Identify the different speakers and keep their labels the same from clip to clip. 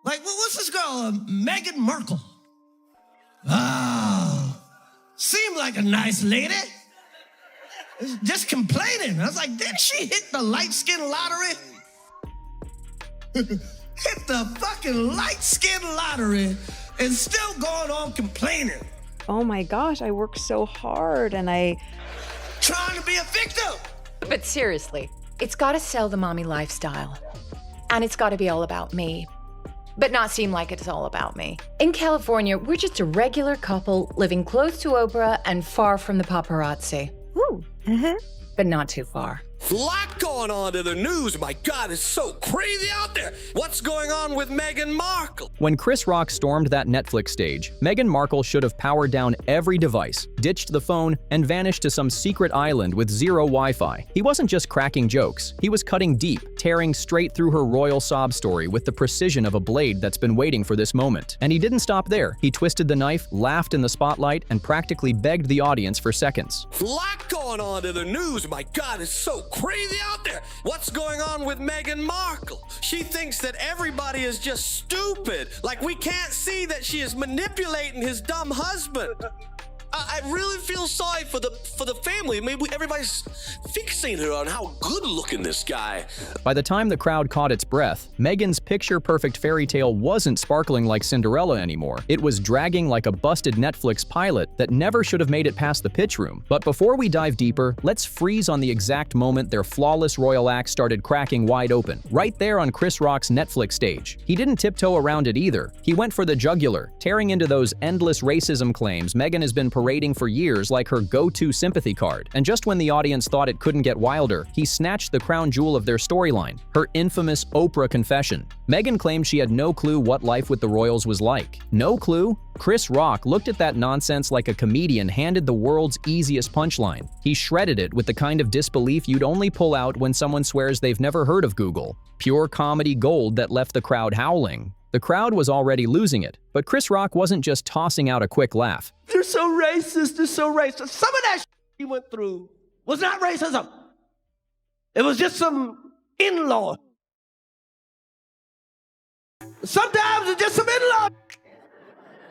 Speaker 1: Like, what's this girl, Meghan Markle? Oh, seemed like a nice lady. Just complaining. I was like, didn't she hit the light skin lottery? Hit the fucking light skin lottery and still going on complaining.
Speaker 2: Oh my gosh, I work so hard and
Speaker 1: Trying to be a victim.
Speaker 3: But seriously, it's gotta sell the mommy lifestyle. And it's gotta be all about me. But not seem like it's all about me. In California, we're just a regular couple living close to Oprah and far from the paparazzi.
Speaker 2: Ooh.
Speaker 3: But not too far.
Speaker 4: Lot going on in the news. My God, it's so crazy out there. What's going on with Meghan Markle?
Speaker 5: When Chris Rock stormed that Netflix stage, Meghan Markle should have powered down every device, ditched the phone, and vanished to some secret island with zero Wi-Fi. He wasn't just cracking jokes, he was cutting deep, tearing straight through her royal sob story with the precision of a blade that's been waiting for this moment. And he didn't stop there. He twisted the knife, laughed in the spotlight, and practically begged the audience for seconds.
Speaker 4: Lot going on in the news. My God, it's so crazy out there. What's going on with Meghan Markle? She thinks that everybody is just stupid. Like we can't see that she is manipulating his dumb husband. I really feel sorry for the family. Maybe everybody's fixating her on how good looking this guy.
Speaker 5: By the time the crowd caught its breath, Meghan's picture-perfect fairy tale wasn't sparkling like Cinderella anymore. It was dragging like a busted Netflix pilot that never should have made it past the pitch room. But before we dive deeper, let's freeze on the exact moment their flawless royal act started cracking wide open, right there on Chris Rock's Netflix stage. He didn't tiptoe around it either. He went for the jugular, tearing into those endless racism claims Meghan has been parading for years like her go-to sympathy card. And just when the audience thought it couldn't get wilder, he snatched the crown jewel of their storyline, her infamous Oprah confession. Meghan claimed she had no clue what life with the royals was like. No clue? Chris Rock looked at that nonsense like a comedian handed the world's easiest punchline. He shredded it with the kind of disbelief you'd only pull out when someone swears they've never heard of Google. Pure comedy gold that left the crowd howling. The crowd was already losing it, but Chris Rock wasn't just tossing out a quick laugh.
Speaker 1: They're so racist, they're so racist. Some of that he went through was not racism. It was just some in-law. Sometimes it's just some in-law.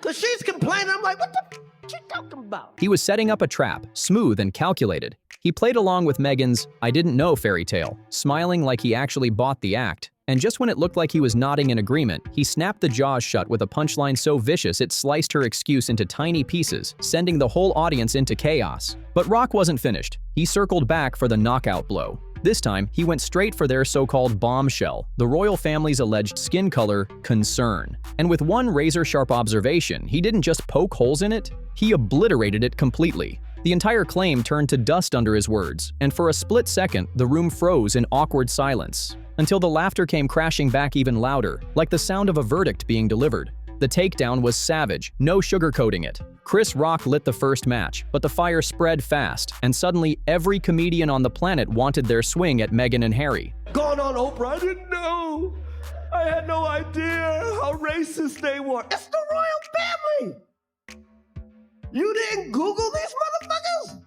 Speaker 1: Because she's complaining, I'm like, what the f you talking about?
Speaker 5: He was setting up a trap, smooth and calculated. He played along with Meghan's "I didn't know" fairy tale, smiling like he actually bought the act. And just when it looked like he was nodding in agreement, he snapped the jaws shut with a punchline so vicious it sliced her excuse into tiny pieces, sending the whole audience into chaos. But Rock wasn't finished. He circled back for the knockout blow. This time, he went straight for their so-called bombshell, the royal family's alleged skin color concern. And with one razor-sharp observation, he didn't just poke holes in it, he obliterated it completely. The entire claim turned to dust under his words, and for a split second, the room froze in awkward silence, until the laughter came crashing back even louder, like the sound of a verdict being delivered. The takedown was savage, no sugarcoating it. Chris Rock lit the first match, but the fire spread fast, and suddenly every comedian on the planet wanted their swing at Meghan and Harry.
Speaker 1: Going on Oprah, I didn't know. I had no idea how racist they were. It's the royal family. You didn't Google these motherfuckers?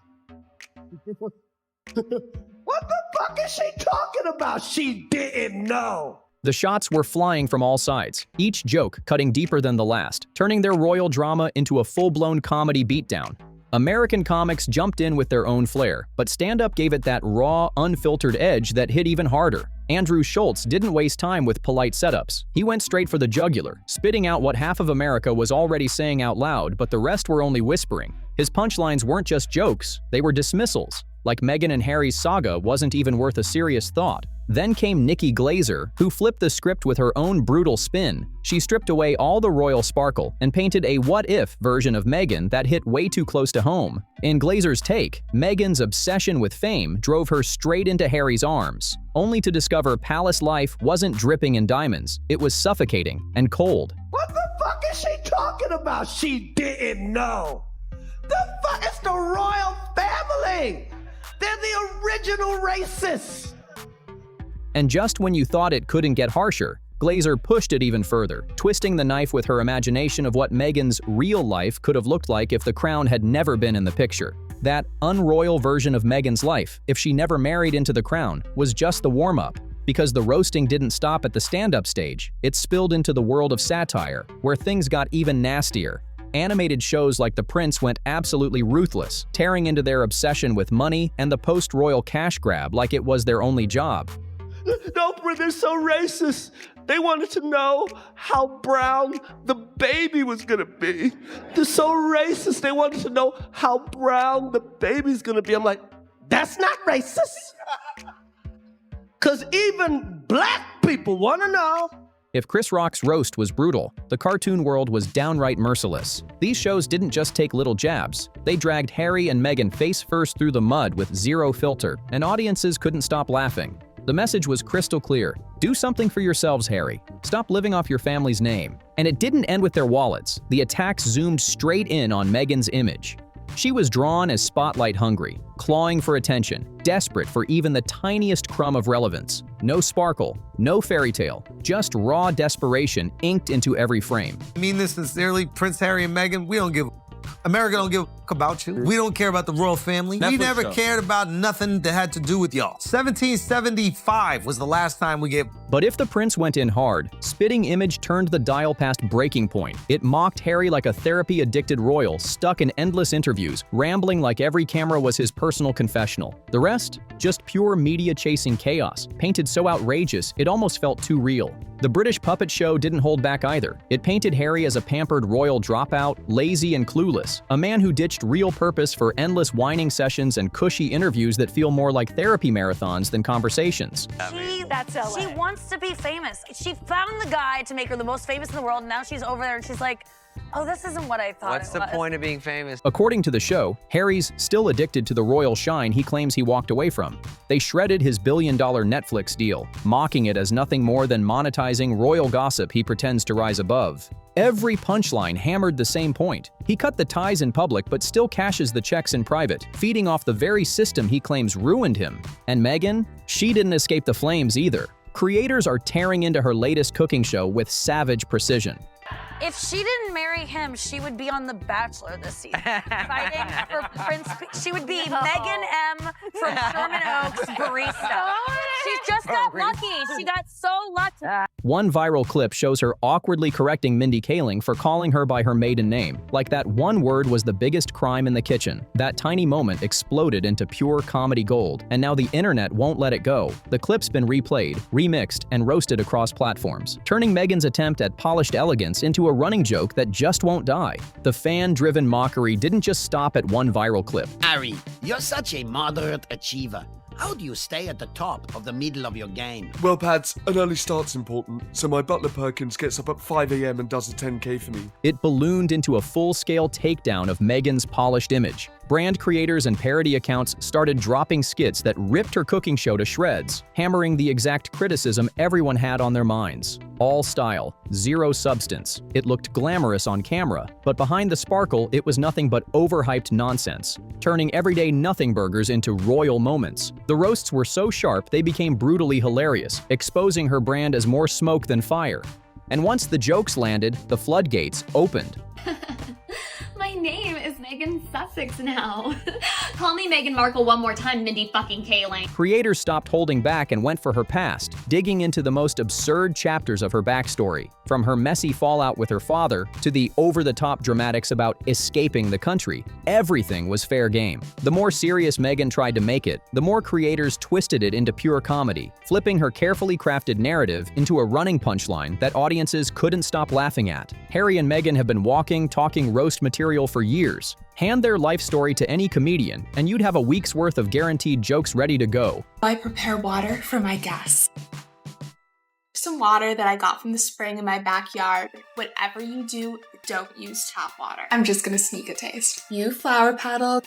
Speaker 1: What the fuck is she talking about? She didn't know.
Speaker 5: The shots were flying from all sides, each joke cutting deeper than the last, turning their royal drama into a full-blown comedy beatdown. American comics jumped in with their own flair, but stand-up gave it that raw, unfiltered edge that hit even harder. Andrew Schultz didn't waste time with polite setups. He went straight for the jugular, spitting out what half of America was already saying out loud, but the rest were only whispering. His punchlines weren't just jokes, they were dismissals. Like Meghan and Harry's saga wasn't even worth a serious thought. Then came Nikki Glaser, who flipped the script with her own brutal spin. She stripped away all the royal sparkle and painted a what-if version of Meghan that hit way too close to home. In Glaser's take, Meghan's obsession with fame drove her straight into Harry's arms, only to discover palace life wasn't dripping in diamonds, it was suffocating and cold.
Speaker 1: What the fuck is she talking about? She didn't know. The fuck? It's the royal family. They're the original racists.
Speaker 5: And just when you thought it couldn't get harsher, Glaser pushed it even further, twisting the knife with her imagination of what Meghan's real life could have looked like if the crown had never been in the picture. That unroyal version of Meghan's life, if she never married into the crown, was just the warm-up. Because the roasting didn't stop at the stand-up stage, it spilled into the world of satire, where things got even nastier. Animated shows like The Prince went absolutely ruthless, tearing into their obsession with money and the post-royal cash grab like it was their only job.
Speaker 1: No, they're so racist. They wanted to know how brown the baby was gonna be. They're so racist. They wanted to know how brown the baby's gonna be. I'm like, that's not racist. Because even black people want to know.
Speaker 5: If Chris Rock's roast was brutal, the cartoon world was downright merciless. These shows didn't just take little jabs. They dragged Harry and Meghan face first through the mud with zero filter, and audiences couldn't stop laughing. The message was crystal clear. Do something for yourselves, Harry. Stop living off your family's name. And it didn't end with their wallets. The attacks zoomed straight in on Meghan's image. She was drawn as spotlight hungry, clawing for attention, desperate for even the tiniest crumb of relevance. No sparkle, no fairy tale, just raw desperation inked into every frame.
Speaker 6: I mean this sincerely, Prince Harry and Meghan, we don't give America don't give a about you. We don't care about the royal family. We never cared about nothing that had to do with y'all. 1775 was the last time we gave.
Speaker 5: But if the prince went in hard, Spitting Image turned the dial past breaking point. It mocked Harry like a therapy-addicted royal, stuck in endless interviews, rambling like every camera was his personal confessional. The rest? Just pure media-chasing chaos, painted so outrageous it almost felt too real. The British puppet show didn't hold back either. It painted Harry as a pampered royal dropout, lazy and clueless, a man who ditched real purpose for endless whining sessions and cushy interviews that feel more like therapy marathons than conversations.
Speaker 7: She wants to be famous. She found the guy to make her the most famous in the world, and now she's over there and she's like, oh, this isn't what I thought
Speaker 8: What's the point of being famous?
Speaker 5: According to the show, Harry's still addicted to the royal shine he claims he walked away from. They shredded his billion-dollar Netflix deal, mocking it as nothing more than monetizing royal gossip he pretends to rise above. Every punchline hammered the same point. He cut the ties in public but still cashes the checks in private, feeding off the very system he claims ruined him. And Meghan? She didn't escape the flames either. Creators are tearing into her latest cooking show with savage precision.
Speaker 7: If she didn't marry him, she would be on The Bachelor this season, fighting for Prince. She would be Megan M. from Sherman Oaks barista. She just got lucky. She got so lucky.
Speaker 5: One viral clip shows her awkwardly correcting Mindy Kaling for calling her by her maiden name, like that one word was the biggest crime in the kitchen. That tiny moment exploded into pure comedy gold, and now the internet won't let it go. The clip's been replayed, remixed, and roasted across platforms, turning Meghan's attempt at polished elegance into a running joke that just won't die. The fan-driven mockery didn't just stop at one viral clip.
Speaker 9: Harry, you're such a moderate achiever. How do you stay at the top of the middle of your game?
Speaker 10: Well, Pads, an early start's important, so my butler Perkins gets up at 5 a.m. and does a 10K for me.
Speaker 5: It ballooned into a full-scale takedown of Meghan's polished image. Brand creators and parody accounts started dropping skits that ripped her cooking show to shreds, hammering the exact criticism everyone had on their minds. All style, zero substance. It looked glamorous on camera, but behind the sparkle, it was nothing but overhyped nonsense, turning everyday nothing burgers into royal moments. The roasts were so sharp they became brutally hilarious, exposing her brand as more smoke than fire. And once the jokes landed, the floodgates opened.
Speaker 11: My name is Meghan Sussex now. Call me Meghan Markle one more time, Mindy fucking Kaling.
Speaker 5: Creators stopped holding back and went for her past, digging into the most absurd chapters of her backstory, from her messy fallout with her father to the over-the-top dramatics about escaping the country. Everything was fair game. The more serious Meghan tried to make it, the more creators twisted it into pure comedy, flipping her carefully crafted narrative into a running punchline that audiences couldn't stop laughing at. Harry and Meghan have been talking roast material for years. Hand their life story to any comedian, and you'd have a week's worth of guaranteed jokes ready to go.
Speaker 12: I prepare water for my guests. Some water that I got from the spring in my backyard. Whatever you do, don't use tap water. I'm just gonna sneak a taste. You flower petal.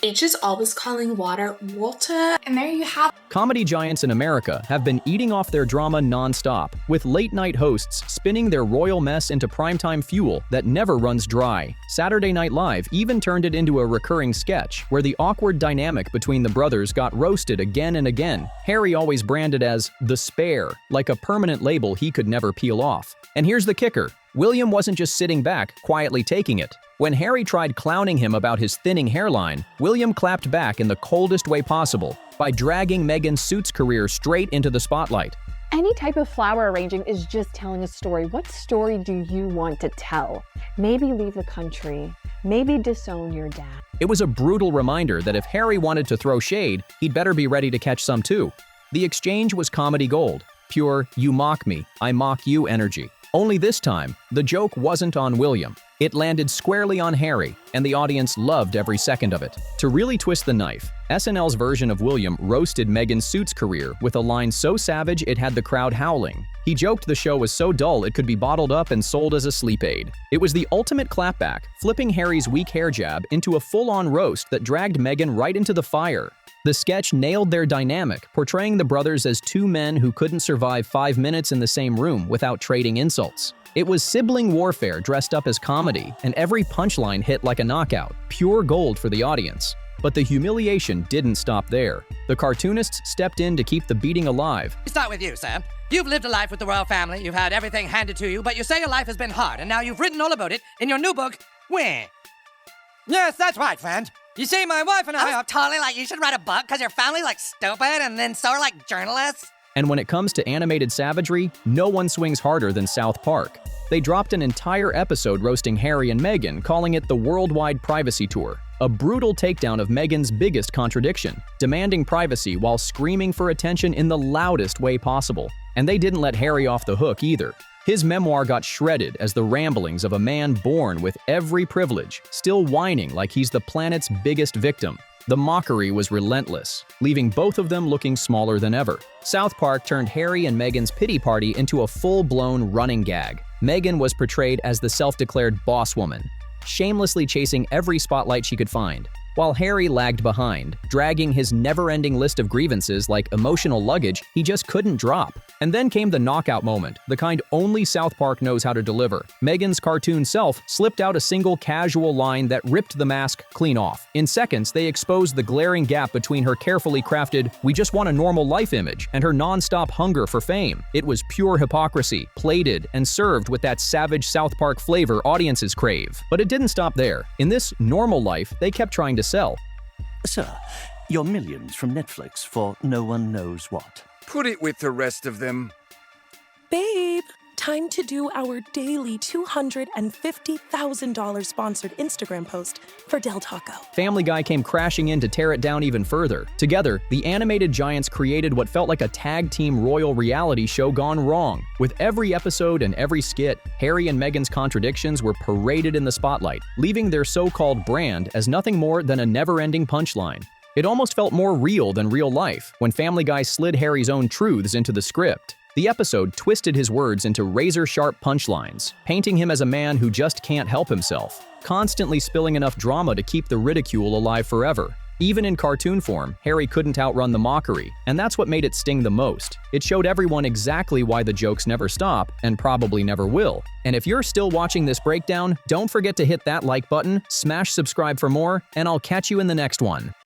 Speaker 12: H is always calling water water, and there you have.
Speaker 5: Comedy giants in America have been eating off their drama non-stop, with late-night hosts spinning their royal mess into primetime fuel that never runs dry. Saturday Night Live even turned it into a recurring sketch, where the awkward dynamic between the brothers got roasted again and again. Harry always branded as the spare, like a permanent label he could never peel off. And here's the kicker. William wasn't just sitting back, quietly taking it. When Harry tried clowning him about his thinning hairline, William clapped back in the coldest way possible. by dragging Meghan's Suits career straight into the spotlight.
Speaker 8: Any type of flower arranging is just telling a story. What story do you want to tell? Maybe leave the country. Maybe disown your dad.
Speaker 5: It was a brutal reminder that if Harry wanted to throw shade, he'd better be ready to catch some too. The exchange was comedy gold. Pure, you mock me, I mock you energy. Only this time, the joke wasn't on William. It landed squarely on Harry, and the audience loved every second of it. To really twist the knife, SNL's version of William roasted Meghan's Suits career with a line so savage it had the crowd howling. He joked the show was so dull it could be bottled up and sold as a sleep aid. It was the ultimate clapback, flipping Harry's weak hair jab into a full-on roast that dragged Meghan right into the fire. The sketch nailed their dynamic, portraying the brothers as two men who couldn't survive 5 minutes in the same room without trading insults. It was sibling warfare dressed up as comedy, and every punchline hit like a knockout, pure gold for the audience. But the humiliation didn't stop there. The cartoonists stepped in to keep the beating alive.
Speaker 13: We start with you, Sam. You've lived a life with the royal family, you've had everything handed to you, but you say your life has been hard, and now you've written all about it in your new book, Where? Yes, that's right, friend. You see, my wife and I are totally like, you should write a book because your family's like stupid, and then so are like journalists.
Speaker 5: And when it comes to animated savagery, no one swings harder than South Park. They dropped an entire episode roasting Harry and Meghan, calling it the Worldwide Privacy Tour. A brutal takedown of Meghan's biggest contradiction, demanding privacy while screaming for attention in the loudest way possible. And they didn't let Harry off the hook either. His memoir got shredded as the ramblings of a man born with every privilege, still whining like he's the planet's biggest victim. The mockery was relentless, leaving both of them looking smaller than ever. South Park turned Harry and Meghan's pity party into a full-blown running gag. Meghan was portrayed as the self-declared boss woman, shamelessly chasing every spotlight she could find, while Harry lagged behind, dragging his never-ending list of grievances like emotional luggage he just couldn't drop. And then came the knockout moment, the kind only South Park knows how to deliver. Meghan's cartoon self slipped out a single casual line that ripped the mask clean off. In seconds, they exposed the glaring gap between her carefully crafted "we just want a normal life" image and her non-stop hunger for fame. It was pure hypocrisy, plated and served with that savage South Park flavor audiences crave. But it didn't stop there. In this normal life, they kept trying to sell.
Speaker 14: Sir, your millions from Netflix for no one knows what.
Speaker 15: Put it with the rest of them.
Speaker 16: Babe, time to do our daily $250,000 sponsored Instagram post for Del Taco.
Speaker 5: Family Guy came crashing in to tear it down even further. Together, the animated giants created what felt like a tag team royal reality show gone wrong. With every episode and every skit, Harry and Meghan's contradictions were paraded in the spotlight, leaving their so-called brand as nothing more than a never-ending punchline. It almost felt more real than real life when Family Guy slid Harry's own truths into the script. The episode twisted his words into razor-sharp punchlines, painting him as a man who just can't help himself, constantly spilling enough drama to keep the ridicule alive forever. Even in cartoon form, Harry couldn't outrun the mockery, and that's what made it sting the most. It showed everyone exactly why the jokes never stop, and probably never will. And if you're still watching this breakdown, don't forget to hit that like button, smash subscribe for more, and I'll catch you in the next one.